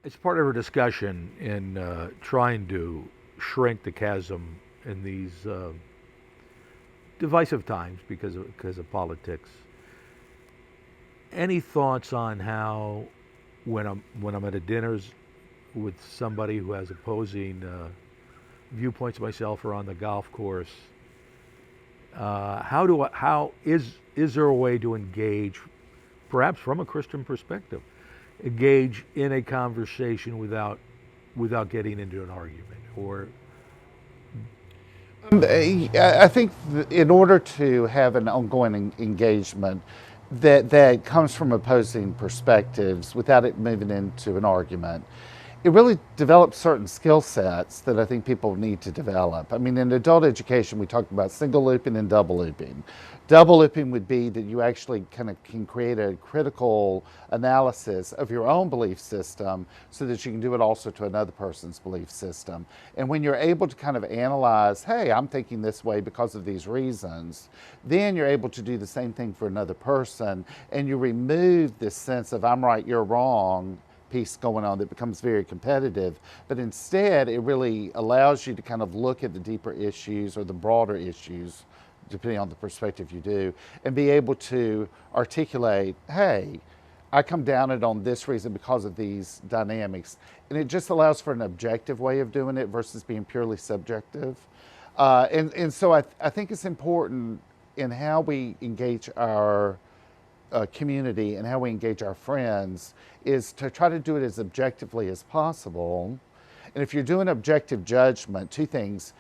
It's part of our discussion in trying to shrink the chasm in these divisive times because of politics. Any thoughts on how, when I'm at a dinners with somebody who has opposing viewpoints to myself or on the golf course, how is there a way to engage, perhaps from a Christian perspective, engage in a conversation without getting into an argument or I think in order to have an ongoing engagement that comes from opposing perspectives without it moving into an argument, it really develops certain skill sets that I think people need to develop. I mean, in adult education, we talked about single looping and double looping. Double looping would be that you actually kind of can create a critical analysis of your own belief system so that you can do it also to another person's belief system. And when you're able to kind of analyze, hey, I'm thinking this way because of these reasons, then you're able to do the same thing for another person, and you remove this sense of I'm right, you're wrong piece going on that becomes very competitive. But instead, it really allows you to kind of look at the deeper issues or the broader issues, depending on the perspective you do, and be able to articulate, hey, I come down it on this reason because of these dynamics. And it just allows for an objective way of doing it versus being purely subjective. And so I think it's important in how we engage our community and how we engage our friends is to try to do it as objectively as possible. And if you're doing objective judgment, two things: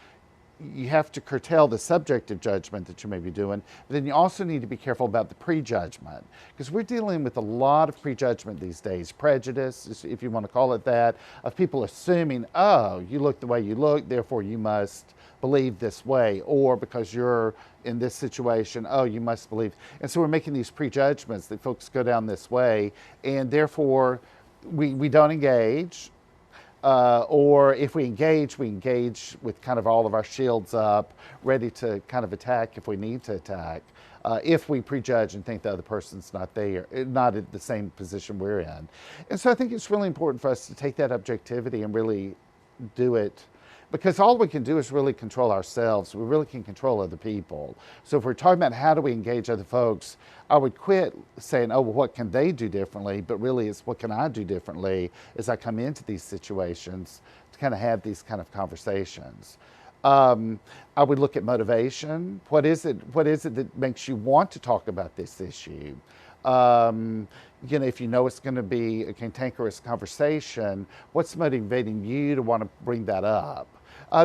you have to curtail the subjective judgment that you may be doing, but then you also need to be careful about the prejudgment, because we're dealing with a lot of prejudgment these days, prejudice, if you want to call it that, of people assuming, oh, you look the way you look, therefore you must believe this way, or because you're in this situation, oh, you must believe. And so we're making these prejudgments that folks go down this way, and therefore we don't engage. Or if we engage with kind of all of our shields up, ready to kind of attack if we need to attack. If we prejudge and think the other person's not there, not at the same position we're in. And so I think it's really important for us to take that objectivity and really do it, because all we can do is really control ourselves. We really can control other people. So if we're talking about how do we engage other folks, I would quit saying, oh, well, what can they do differently? But really it's what can I do differently as I come into these situations to kind of have these kind of conversations. I would look at motivation. What is it that makes you want to talk about this issue? If you know it's going to be a cantankerous conversation, what's motivating you to want to bring that up?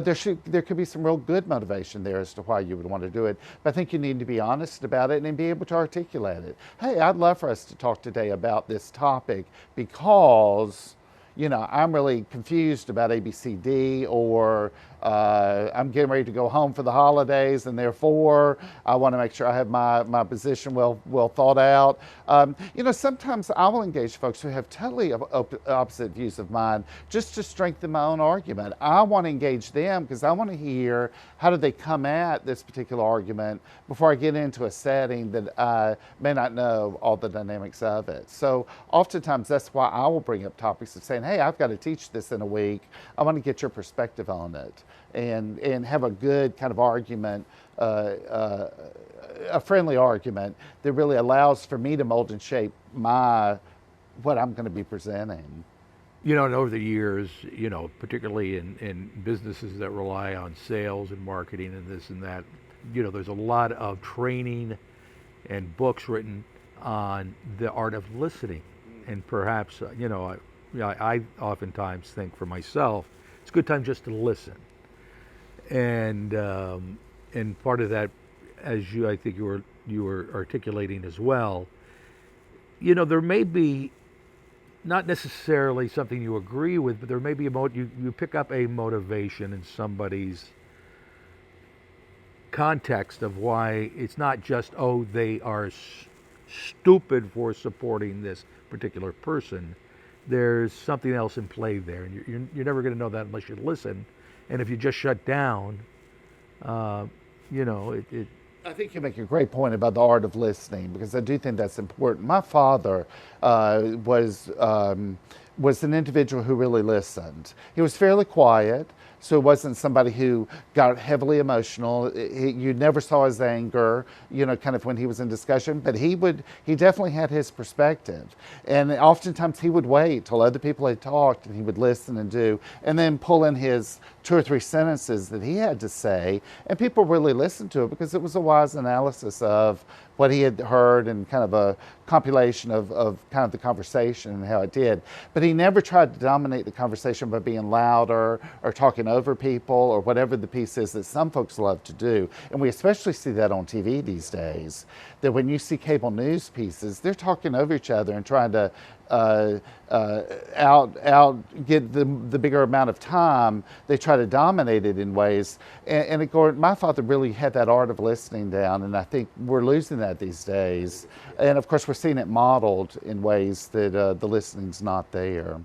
There could be some real good motivation there as to why you would want to do it, but I think you need to be honest about it and be able to articulate it. Hey, I'd love for us to talk today about this topic because I'm really confused about ABCD, or I'm getting ready to go home for the holidays, and therefore I want to make sure I have my position well thought out. Sometimes I will engage folks who have totally opposite views of mine just to strengthen my own argument. I want to engage them because I want to hear how do they come at this particular argument before I get into a setting that I may not know all the dynamics of it. So oftentimes that's why I will bring up topics of saying, hey, I've got to teach this in a week. I want to get your perspective on it and have a good kind of argument, a friendly argument that really allows for me to mold and shape what I'm going to be presenting. and over the years, particularly in businesses that rely on sales and marketing and this and that, there's a lot of training and books written on the art of listening. And perhaps, I oftentimes think for myself, it's a good time just to listen. And and part of that, as I think you were articulating as well, there may be not necessarily something you agree with, but there may be you pick up a motivation in somebody's context of why it's not just, oh, they are stupid for supporting this particular person. There's something else in play there, and you're never going to know that unless you listen. And if you just shut down, it. I think you make a great point about the art of listening, because I do think that's important. My father was was an individual who really listened. He was fairly quiet, so it wasn't somebody who got heavily emotional. You never saw his anger, kind of when he was in discussion, but he definitely had his perspective. And oftentimes he would wait till other people had talked and he would listen and then pull in his 2 or 3 sentences that he had to say. And people really listened to it because it was a wise analysis of what he had heard and kind of a compilation of kind of the conversation and how it did. But he never tried to dominate the conversation by being louder or talking over people or whatever the piece is that some folks love to do. And we especially see that on TV these days, that when you see cable news pieces, they're talking over each other and trying to get the bigger amount of time. They try to dominate it in ways. And my father really had that art of listening down, and I think we're losing that these days. And of course, we're seeing it modeled in ways that the listening's not there.